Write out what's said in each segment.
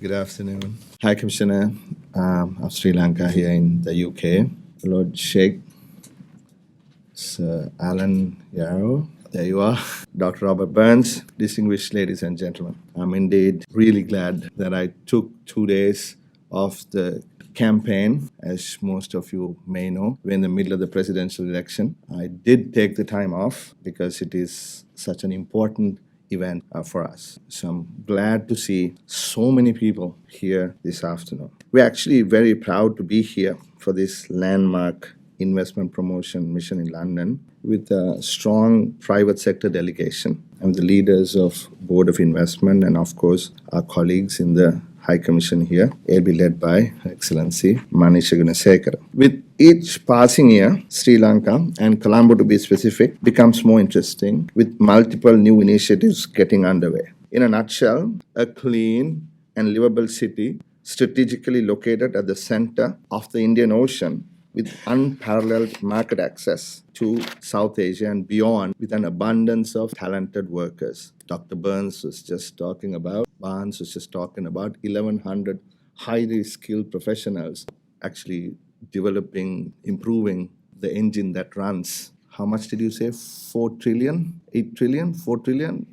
Good afternoon. High Commissioner of Sri Lanka here in the UK, Lord Sheikh Sir Alan Yarrow. There you are. Dr. Robert Burns, distinguished ladies and gentlemen. I'm indeed really glad that I took 2 days of the campaign. As most of you may know, we're in the middle of the presidential election. I did take the time off because it is such an important event for us. So I'm glad to see so many people here this afternoon. We're actually very proud to be here for this landmark investment promotion mission in London with a strong private sector delegation and the leaders of Board of Investment and of course our colleagues in the High Commission here. It'll be led by Her Excellency Manisha Gunasekara. With each passing year, Sri Lanka and Colombo to be specific becomes more interesting with multiple new initiatives getting underway. In a nutshell, a clean and livable city strategically located at the center of the Indian Ocean with unparalleled market access to South Asia and beyond with an abundance of talented workers. Dr. Barnes was just talking about 1,100 highly skilled professionals actually developing, improving the engine that runs. How much did you say? 4 trillion? 8 trillion? 4 trillion?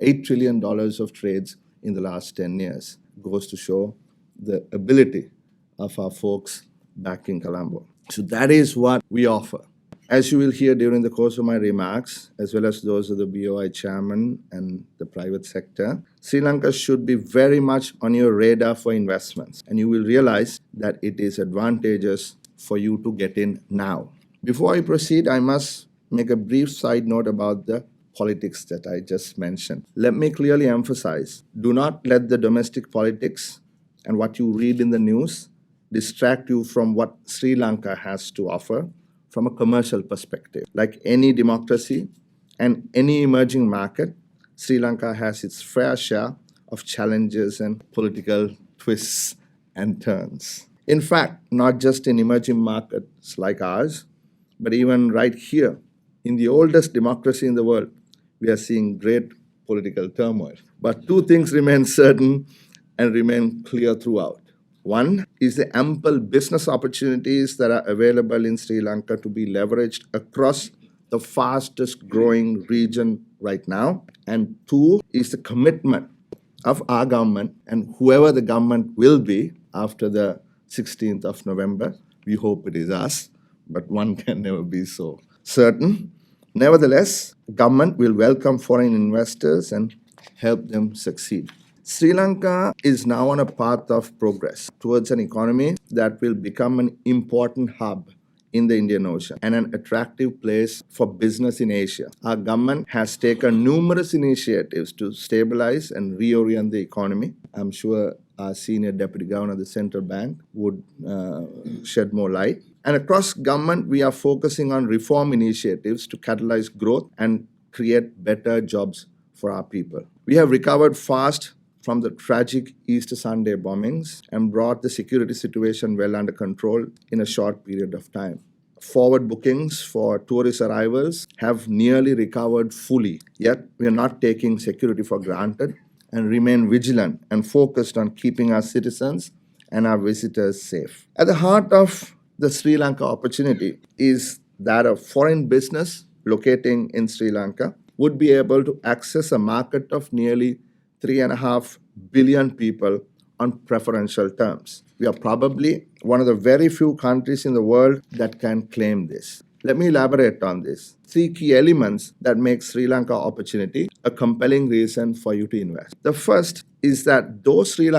$8 trillion of trades in the last 10 years. Goes to show the ability of our folks back in Colombo. So that is what we offer. As you will hear during the course of my remarks, as well as those of the BOI chairman and the private sector, Sri Lanka should be very much on your radar for investments. And you will realize that it is advantageous for you to get in now. Before I proceed, I must make a brief side note about the politics that I just mentioned. Let me clearly emphasize, do not let the domestic politics and what you read in the news distract you from what Sri Lanka has to offer from a commercial perspective. Like any democracy and any emerging market, Sri Lanka has its fair share of challenges and political twists and turns. In fact, not just in emerging markets like ours, but even right here in the oldest democracy in the world, we are seeing great political turmoil. But two things remain certain and remain clear throughout. One is the ample business opportunities that are available in Sri Lanka to be leveraged across the fastest growing region right now. And two is the commitment of our government and whoever the government will be after the 16th of November. We hope it is us, but one can never be so certain. Nevertheless, government will welcome foreign investors and help them succeed. Sri Lanka is now on a path of progress towards an economy that will become an important hub in the Indian Ocean and an attractive place for business in Asia. Our government has taken numerous initiatives to stabilize and reorient the economy. I'm sure our senior deputy governor of the central bank would shed more light. And across government, we are focusing on reform initiatives to catalyze growth and create better jobs for our people. We have recovered fast from the tragic Easter Sunday bombings and brought the security situation well under control in a short period of time. Forward bookings for tourist arrivals have nearly recovered fully, yet we are not taking security for granted and remain vigilant and focused on keeping our citizens and our visitors safe. At the heart of the Sri Lanka opportunity is that a foreign business locating in Sri Lanka would be able to access a market of nearly 3.5 billion people on preferential terms. We are probably one of the very few countries in the world that can claim this. Let me elaborate on this. 3 key elements that make Sri Lanka opportunity a compelling reason for you to invest. The first is that through Sri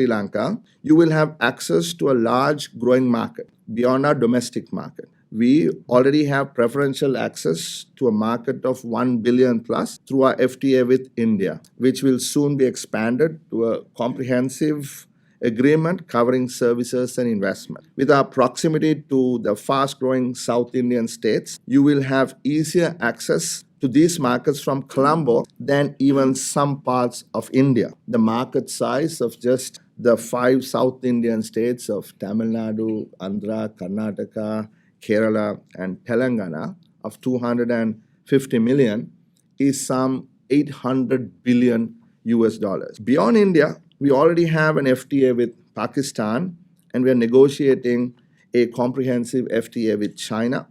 Lanka, you will have access to a large growing market beyond our domestic market. We already have preferential access to a market of 1 billion plus through our FTA with India, which will soon be expanded to a comprehensive agreement covering services and investment. With our proximity to the fast-growing South Indian states, you will have easier access to these markets from Colombo than even some parts of India. The market size of just the 5 South Indian states of Tamil Nadu, Andhra, Karnataka, Kerala, and Telangana of 250 million is some $800 billion US dollars. Beyond India, we already have an FTA with Pakistan, and we are negotiating a comprehensive FTA with China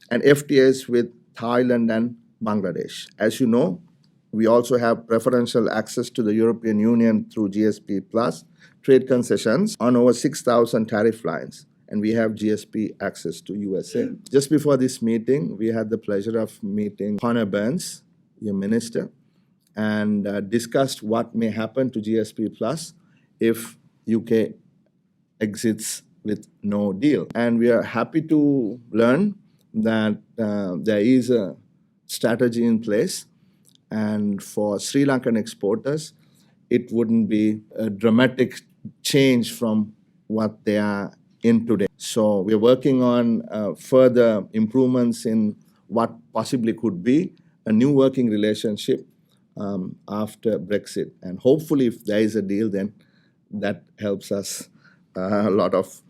and FTAs with Thailand and Bangladesh. As you know, we also have preferential access to the European Union through GSP Plus trade concessions on over 6,000 tariff lines, and we have GSP access to USA. Just before this meeting, we had the pleasure of meeting Connor Burns, your minister, and discussed what may happen to GSP Plus if UK exits with no deal. And we are happy to learn that there is a strategy in place, and for Sri Lankan exporters, it wouldn't be a dramatic change from what they are in today. So we're working on further improvements in what possibly could be a new working relationship after Brexit. And hopefully, if there is a deal, then that helps us a lot of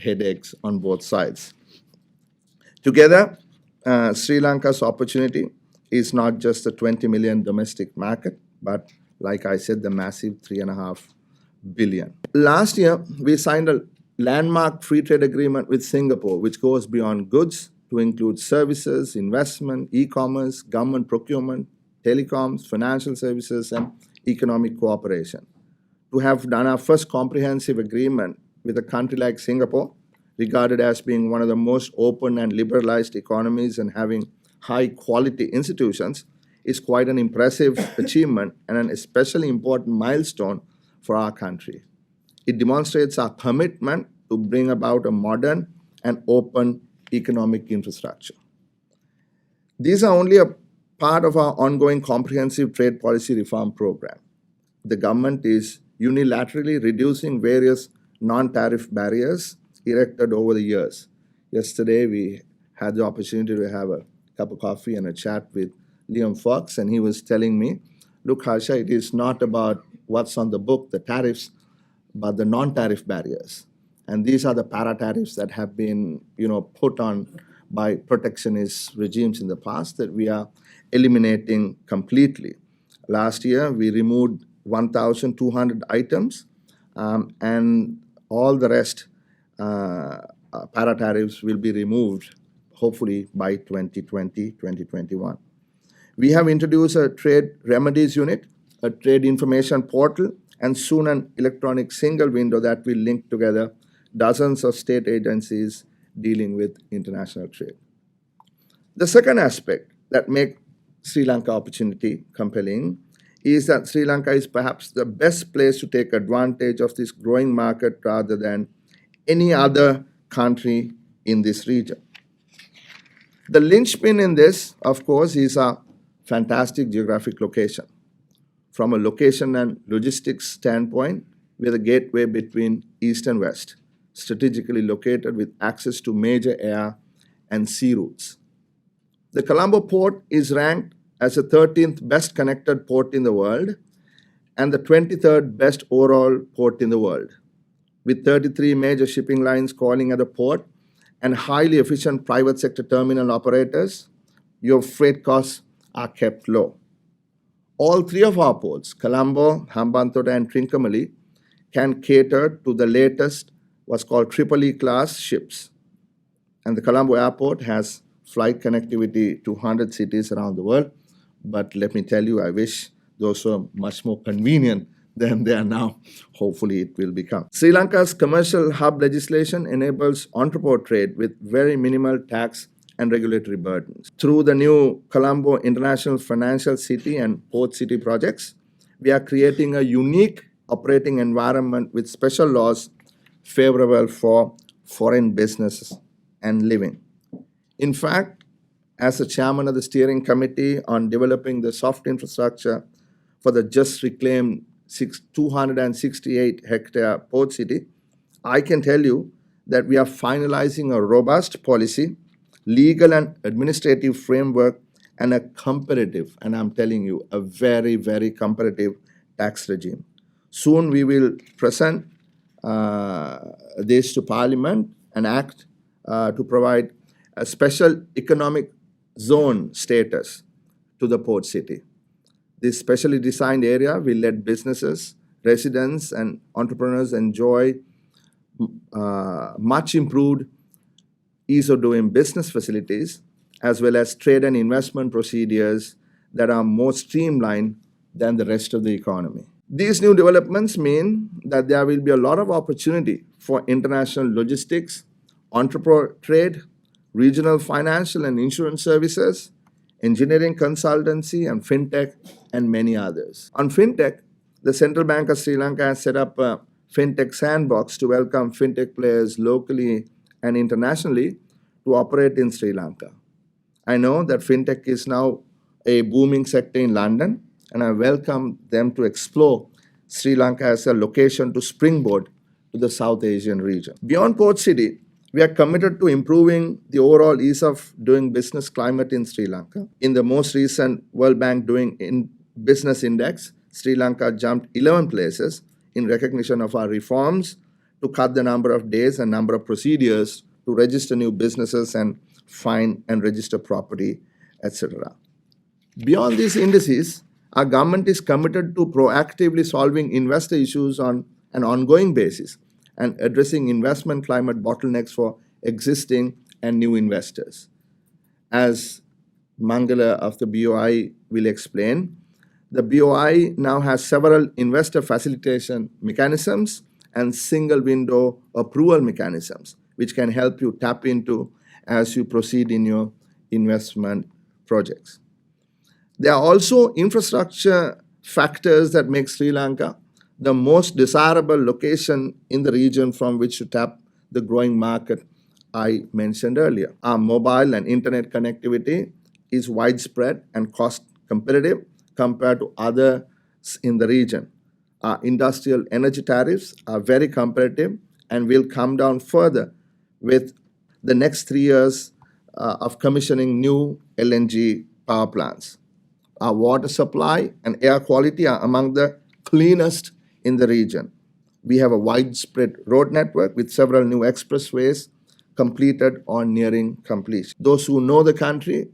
headaches on both sides. Together, Sri Lanka's opportunity is not just the 20 million domestic market, but like I said, the massive 3.5 billion. Last year, we signed a landmark free trade agreement with Singapore, which goes beyond goods to include services, investment, e-commerce, government procurement, telecoms, financial services, and economic cooperation. To have done our first comprehensive agreement with a country like Singapore, regarded as being one of the most open and liberalized economies and having high-quality institutions, is quite an impressive achievement and an especially important milestone for our country. It demonstrates our commitment to bring about a modern and open economic infrastructure. These are only a part of our ongoing comprehensive trade policy reform program. The government is unilaterally reducing various non-tariff barriers erected over the years. Yesterday, we had the opportunity to have a cup of coffee and a chat with Liam Fox, and he was telling me, look, Harsha, it is not about what's on the book, the tariffs, but the non-tariff barriers. And these are the para-tariffs that have been, put on by protectionist regimes in the past that we are eliminating completely. Last year, we removed 1,200 items, and all the rest para-tariffs will be removed, hopefully by 2020, 2021. We have introduced a trade remedies unit, a trade information portal, and soon an electronic single window that will link together dozens of state agencies dealing with international trade. The second aspect that makes Sri Lanka opportunity compelling is that Sri Lanka is perhaps the best place to take advantage of this growing market rather than any other country in this region. The linchpin in this, of course, is a fantastic geographic location. From a location and logistics standpoint, we are the gateway between East and West, strategically located with access to major air and sea routes. The Colombo port is ranked as the 13th best connected port in the world and the 23rd best overall port in the world. With 33 major shipping lines calling at the port and highly efficient private sector terminal operators, your freight costs are kept low. All three of our ports, Colombo, Hambantota, and Trincomalee, can cater to the latest, what's called Triple class ships. And the Colombo airport has flight connectivity to 100 cities around the world. But let me tell you, I wish those were much more convenient than they are now. Hopefully, it will become. Sri Lanka's commercial hub legislation enables entrepot trade with very minimal tax and regulatory burdens. Through the new Colombo International Financial City and Port City projects, we are creating a unique operating environment with special laws favorable for foreign businesses and living. In fact, as the chairman of the steering committee on developing the soft infrastructure for the just reclaimed 268-hectare port city, I can tell you that we are finalizing a robust policy, legal and administrative framework, and a competitive, and I'm telling you, a very, very competitive tax regime. Soon we will present this to Parliament, an act to provide a special economic zone status to the port city. This specially designed area will let businesses, residents, and entrepreneurs enjoy much improved ease of doing business facilities, as well as trade and investment procedures that are more streamlined than the rest of the economy. These new developments mean that there will be a lot of opportunity for international logistics, entrepreneur trade, regional financial and insurance services, engineering consultancy, and fintech, and many others. On fintech, the Central Bank of Sri Lanka has set up a fintech sandbox to welcome fintech players locally and internationally to operate in Sri Lanka. I know that fintech is now a booming sector in London, and I welcome them to explore Sri Lanka as a location to springboard to the South Asian region. Beyond Port City, we are committed to improving the overall ease of doing business climate in Sri Lanka. In the most recent World Bank Doing Business Index, Sri Lanka jumped 11 places in recognition of our reforms to cut the number of days and number of procedures to register new businesses and find and register property, etc. Beyond these indices, our government is committed to proactively solving investor issues on an ongoing basis and addressing investment climate bottlenecks for existing and new investors. As Mangala of the BOI will explain, the BOI now has several investor facilitation mechanisms and single window approval mechanisms, which can help you tap into as you proceed in your investment projects. There are also infrastructure factors that make Sri Lanka the most desirable location in the region from which to tap the growing market I mentioned earlier. Our mobile and internet connectivity is widespread and cost competitive compared to others in the region. Our industrial energy tariffs are very competitive and will come down further with the next 3 years of commissioning new LNG power plants. Our water supply and air quality are among the cleanest in the region. We have a widespread road network with several new expressways completed or nearing completion. Those who know the country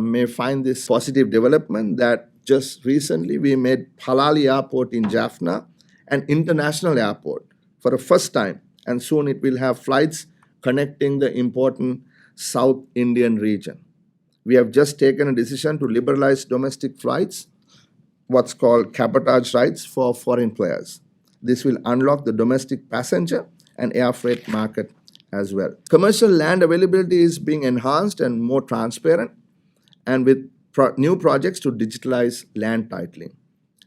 may find this positive development that just recently we made Palali Airport in Jaffna an international airport for the first time, and soon it will have flights connecting the important South Indian region. We have just taken a decision to liberalize domestic flights, what's called cabotage rights for foreign players. This will unlock the domestic passenger and air freight market as well. Commercial land availability is being enhanced and more transparent, and with new projects to digitalize land titling.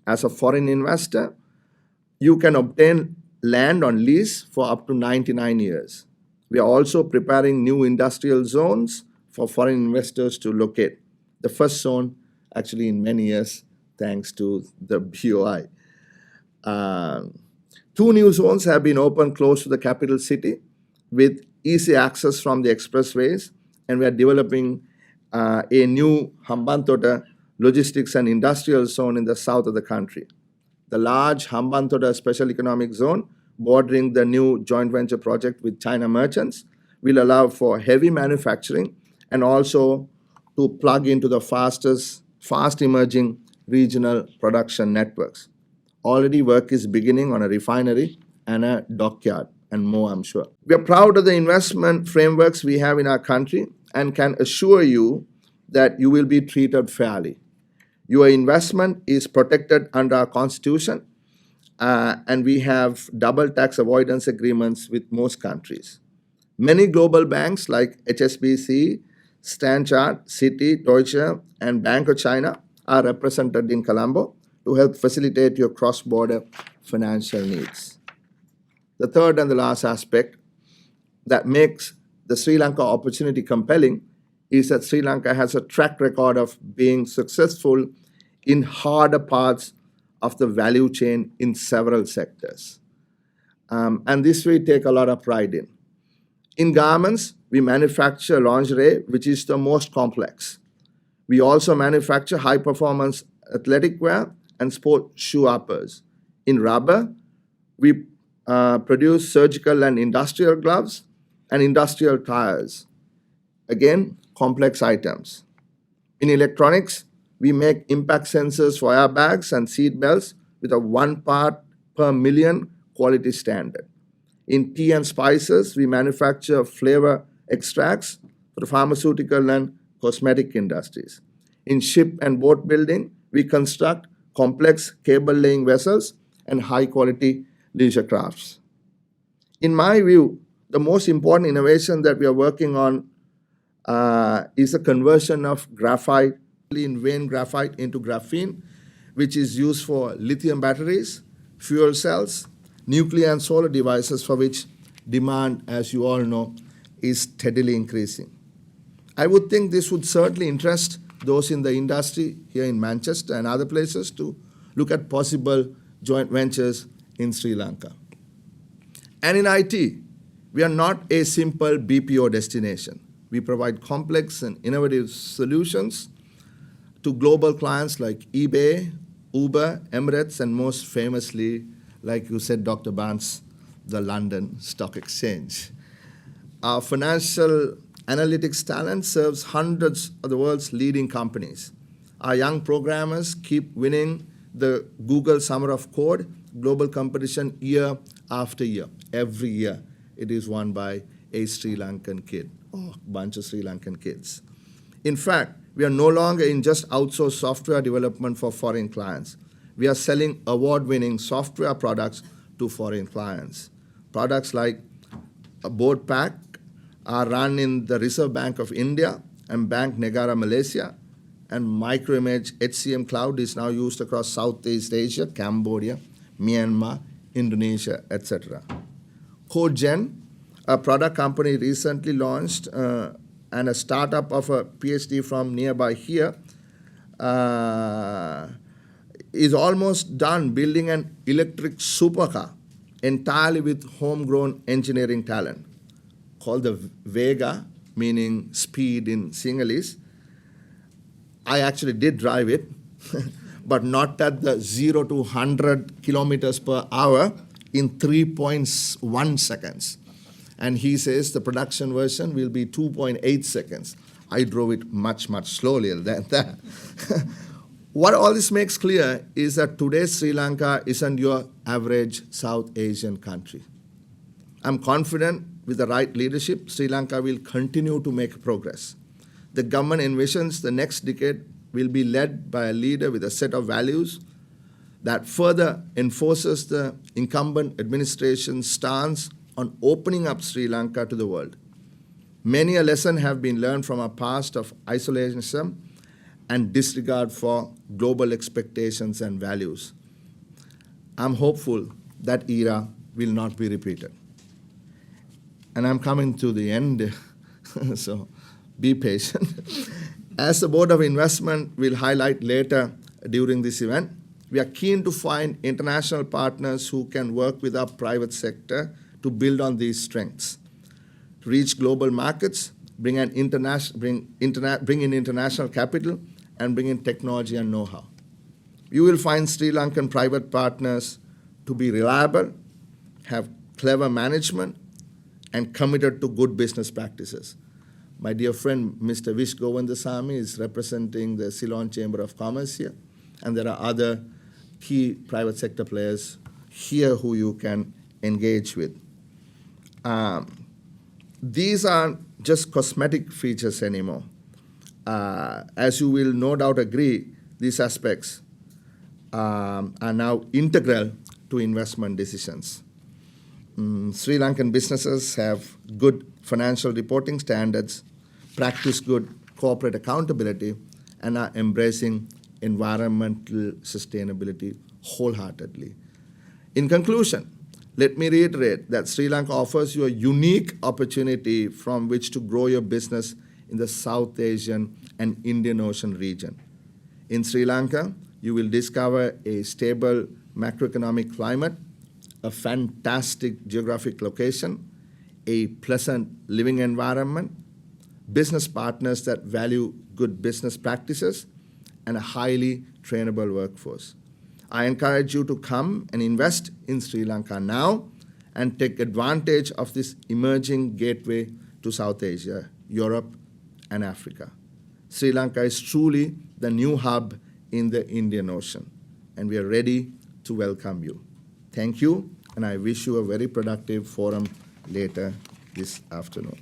As a foreign investor, you can obtain land on lease for up to 99 years. We are also preparing new industrial zones for foreign investors to locate. The first zone, actually, in many years, thanks to the BOI. 2 new zones have been opened close to the capital city with easy access from the expressways, and we are developing a new Hambantota logistics and industrial zone in the south of the country. The large Hambantota Special Economic Zone, bordering the new joint venture project with China merchants, will allow for heavy manufacturing and also to plug into the fast emerging regional production networks. Already work is beginning on a refinery and a dockyard, and more, I'm sure. We are proud of the investment frameworks we have in our country and can assure you that you will be treated fairly. Your investment is protected under our constitution, and we have double tax avoidance agreements with most countries. Many global banks like HSBC, Stanchart, Citi, Deutsche, and Bank of China are represented in Colombo to help facilitate your cross-border financial needs. The third and the last aspect that makes the Sri Lanka opportunity compelling is that Sri Lanka has a track record of being successful in harder parts of the value chain in several sectors. And this we take a lot of pride in. In garments, we manufacture lingerie, which is the most complex. We also manufacture high-performance athletic wear and sport shoe uppers. In rubber, we produce surgical and industrial gloves and industrial tires. Again, complex items. In electronics, We make impact sensors for airbags and seat belts with a 1 part per million quality standard. In tea and spices, we manufacture flavor extracts for the pharmaceutical and cosmetic industries. In ship and boat building, we construct complex cable laying vessels and high quality leisure crafts. In my view, the most important innovation that we are working on is the conversion of graphite, in vein graphite, into graphene, which is used for lithium batteries, fuel cells, nuclear and solar devices, for which demand, as you all know, is steadily increasing. I would think this would certainly interest those in the industry here in Manchester and other places to look at possible joint ventures in Sri Lanka. And in IT, we are not a simple BPO destination. We provide complex and innovative solutions to global clients like eBay, Uber, Emirates, and most famously, like you said, Dr. Barnes, the London Stock Exchange. Our financial analytics talent serves hundreds of the world's leading companies. Our young programmers keep winning the Google Summer of Code global competition year after year. Every year, it is won by a Sri Lankan kid, or a bunch of Sri Lankan kids. In fact, we are no longer in just outsourced software development for foreign clients. We are selling award-winning software products to foreign clients. Products like a board pack are run in the Reserve Bank of India and Bank Negara Malaysia, and Microimage HCM Cloud is now used across Southeast Asia, Cambodia, Myanmar, Indonesia, etc. CodeGen, a product company recently launched, and a startup of a PhD from nearby here, is almost done building an electric supercar entirely with homegrown engineering talent called the Vega, meaning speed in Sinhalese. I actually did drive it, but not at the 0 to 100 kilometers per hour in 3.1 seconds. And he says the production version will be 2.8 seconds. I drove it much, much slower than that. What all this makes clear is that today's Sri Lanka isn't your average South Asian country. I'm confident with the right leadership, Sri Lanka will continue to make progress. The government envisions the next decade will be led by a leader with a set of values that further enforces the incumbent administration's stance on opening up Sri Lanka to the world. Many a lesson have been learned from our past of isolationism and disregard for global expectations and values. I'm hopeful that era will not be repeated. And I'm coming to the end, so be patient. As the Board of Investment will highlight later during this event, we are keen to find international partners who can work with our private sector to build on these strengths, to reach global markets, bring in international capital, and bring in technology and know-how. You will find Sri Lankan private partners to be reliable, have clever management, and committed to good business practices. My dear friend, Mr. Vish Govindasamy, is representing the Ceylon Chamber of Commerce here, and there are other key private sector players here who you can engage with. These aren't just cosmetic features anymore. As you will no doubt agree, these aspects are now integral to investment decisions. Sri Lankan businesses have good financial reporting standards, practice good corporate accountability, and are embracing environmental sustainability wholeheartedly. In conclusion, let me reiterate that Sri Lanka offers you a unique opportunity from which to grow your business in the South Asian and Indian Ocean region. In Sri Lanka, you will discover a stable macroeconomic climate, a fantastic geographic location, a pleasant living environment, business partners that value good business practices, and a highly trainable workforce. I encourage you to come and invest in Sri Lanka now and take advantage of this emerging gateway to South Asia, Europe, and Africa. Sri Lanka is truly the new hub in the Indian Ocean, and we are ready to welcome you. Thank you, and I wish you a very productive forum later this afternoon.